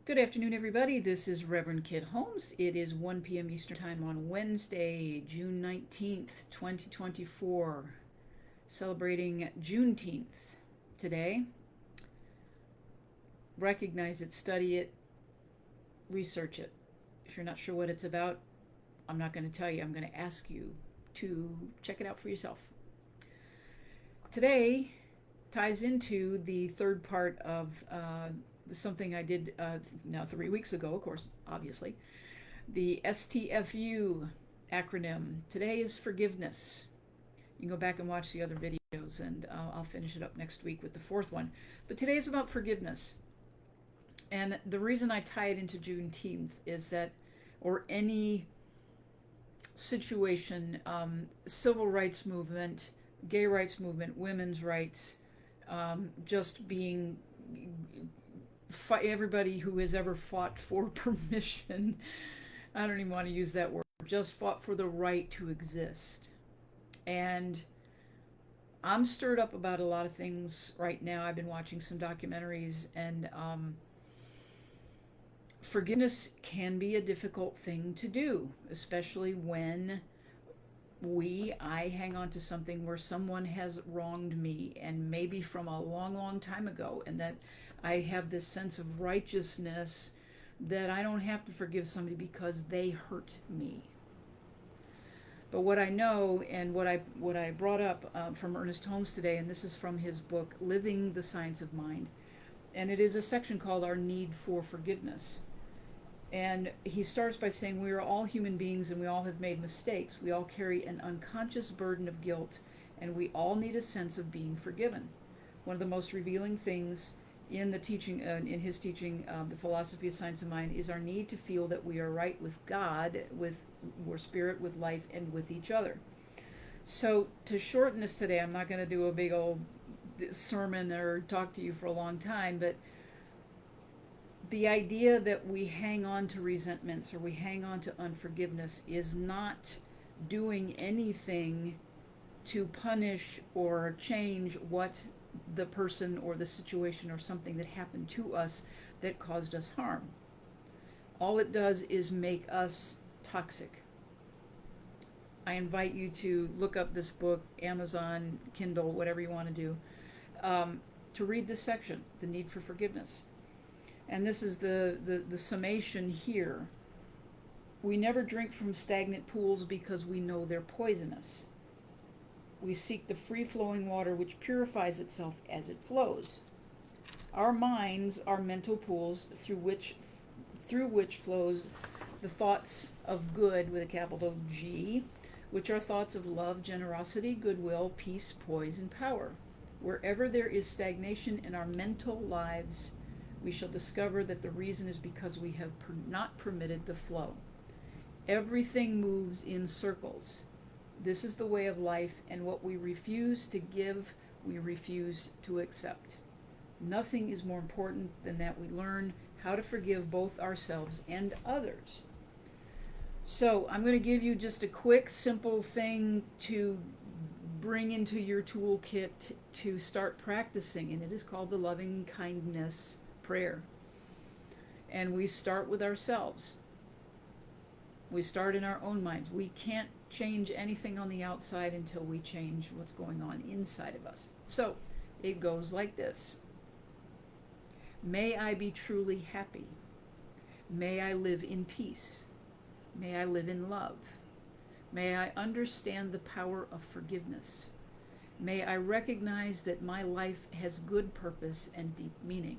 Good afternoon, everybody. This is Reverend Kid Holmes. It is 1 p.m. Eastern Time on Wednesday, June 19th, 2024, celebrating Juneteenth today. Recognize it, study it, research it. If you're not sure what it's about, I'm not going to tell you. I'm going to ask you to check it out for yourself. Today ties into the third part of something I did now 3 weeks ago, of course, obviously. The S.T.F.U acronym. Today is forgiveness. You can go back and watch the other videos, and I'll finish it up next week with the fourth one. But today is about forgiveness. And the reason I tie it into Juneteenth is that, or any situation, civil rights movement, gay rights movement, women's rights, just being everybody who has ever fought for permission, I don't even want to use that word, just fought for the right to exist. And I'm stirred up about a lot of things right now. I've been watching some documentaries, and forgiveness can be a difficult thing to do, especially when I hang on to something where someone has wronged me, and maybe from a long, long time ago, and that I have this sense of righteousness that I don't have to forgive somebody because they hurt me. But what I know, and what I brought up from Ernest Holmes today, and this is from his book Living the Science of Mind, and it is a section called Our Need for Forgiveness. And he starts by saying, we are all human beings and we all have made mistakes. We all carry an unconscious burden of guilt, and we all need a sense of being forgiven. One of the most revealing things in the teaching, in his teaching, The Philosophy of Science of Mind, is our need to feel that we are right with God, with spirit, with life, and with each other. So to shorten this today, I'm not going to do a big old sermon or talk to you for a long time, but the idea that we hang on to resentments or we hang on to unforgiveness is not doing anything to punish or change what the person or the situation or something that happened to us that caused us harm. All it does is make us toxic. I invite you to look up this book, Amazon, Kindle, whatever you want to do, to read this section, The Need for Forgiveness. And this is the summation here. We never drink from stagnant pools because we know they're poisonous. We seek the free-flowing water which purifies itself as it flows. Our minds are mental pools through which flows the thoughts of good with a capital G, which are thoughts of love, generosity, goodwill, peace, poise, and power. Wherever there is stagnation in our mental lives, we shall discover that the reason is because we have not permitted the flow. Everything moves in circles. This is the way of life, and what we refuse to give, we refuse to accept. Nothing is more important than that we learn how to forgive both ourselves and others. So I'm going to give you just a quick, simple thing to bring into your toolkit to start practicing, and it is called the loving kindness prayer. And we start with ourselves. We start in our own minds. We can't change anything on the outside until we change what's going on inside of us. So it goes like this. May I be truly happy. May I live in peace. May I live in love. May I understand the power of forgiveness. May I recognize that my life has good purpose and deep meaning.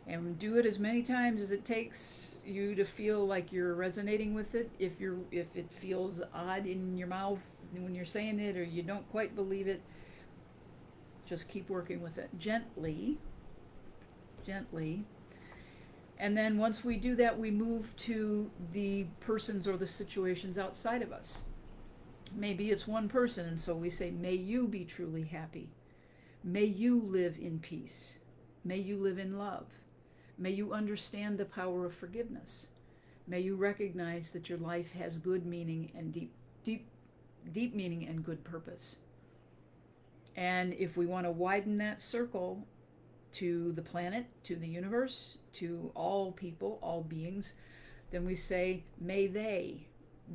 And do it as many times as it takes you to feel like you're resonating with it. If it feels odd in your mouth when you're saying it, or you don't quite believe it, just keep working with it gently. And then once we do that, we move to the persons or the situations outside of us. Maybe it's one person, and so we say, may you be truly happy. May you live in peace. May you live in love. May you understand the power of forgiveness. May you recognize that your life has good meaning and deep meaning and good purpose. And if we want to widen that circle, to the planet, to the universe, to all people, all beings, then we say, may they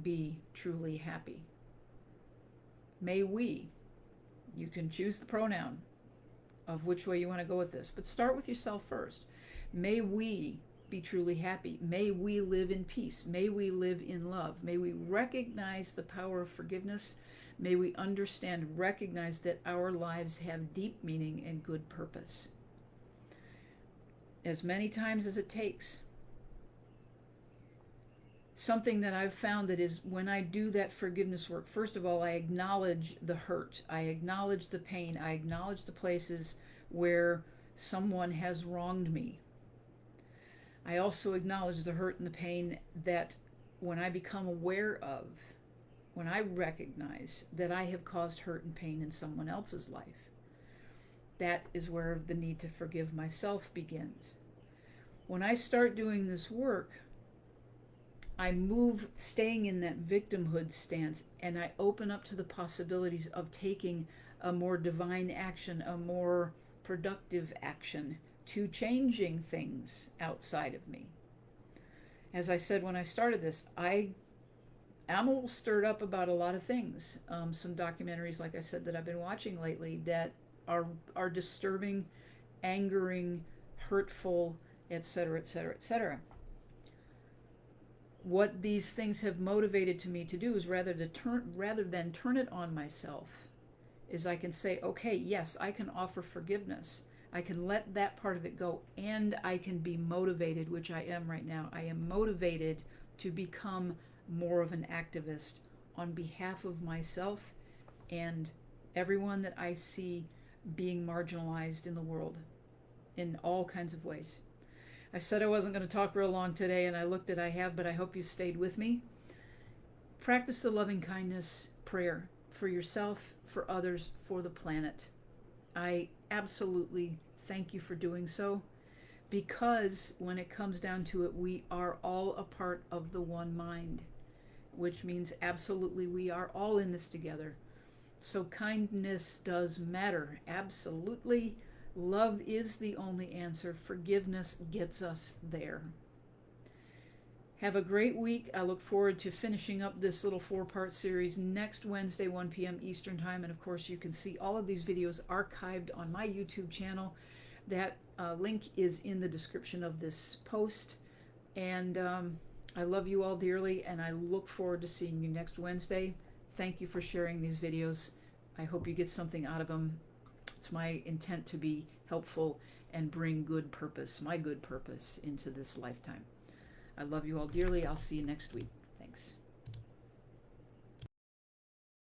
be truly happy. May we. You can choose the pronoun of which way you want to go with this, but start with yourself first. May we be truly happy. May we live in peace. May we live in love. May we recognize the power of forgiveness. May we understand, recognize that our lives have deep meaning and good purpose. As many times as it takes. Something that I've found that is when I do that forgiveness work, first of all, I acknowledge the hurt. I acknowledge the pain. I acknowledge the places where someone has wronged me. I also acknowledge the hurt and the pain that when I become aware of, when I recognize that I have caused hurt and pain in someone else's life, that is where the need to forgive myself begins. When I start doing this work, I move staying in that victimhood stance, and I open up to the possibilities of taking a more divine action, a more productive action, to changing things outside of me. As I said when I started this, I'm a little stirred up about a lot of things. Some documentaries, like I said, that I've been watching lately that are disturbing, angering, hurtful, etc., etc., etc. What these things have motivated to me to do is rather than turn it on myself, is I can say, okay, yes, I can offer forgiveness. I can let that part of it go, and I can be motivated, which I am right now. I am motivated to become more of an activist on behalf of myself and everyone that I see being marginalized in the world in all kinds of ways. I said I wasn't going to talk real long today, and I looked at I have, but I hope you stayed with me. Practice the loving kindness prayer for yourself, for others, for the planet. I absolutely thank you for doing so, because when it comes down to it, we are all a part of the one mind, which means absolutely we are all in this together. So kindness does matter, absolutely. Love is the only answer. Forgiveness gets us there. Have a great week. I look forward to finishing up this little 4-part series next Wednesday, 1 p.m. Eastern Time. And of course, you can see all of these videos archived on my YouTube channel. That link is in the description of this post. And I love you all dearly, and I look forward to seeing you next Wednesday. Thank you for sharing these videos. I hope you get something out of them. It's my intent to be helpful and bring good purpose, my good purpose, into this lifetime. I love you all dearly. I'll see you next week.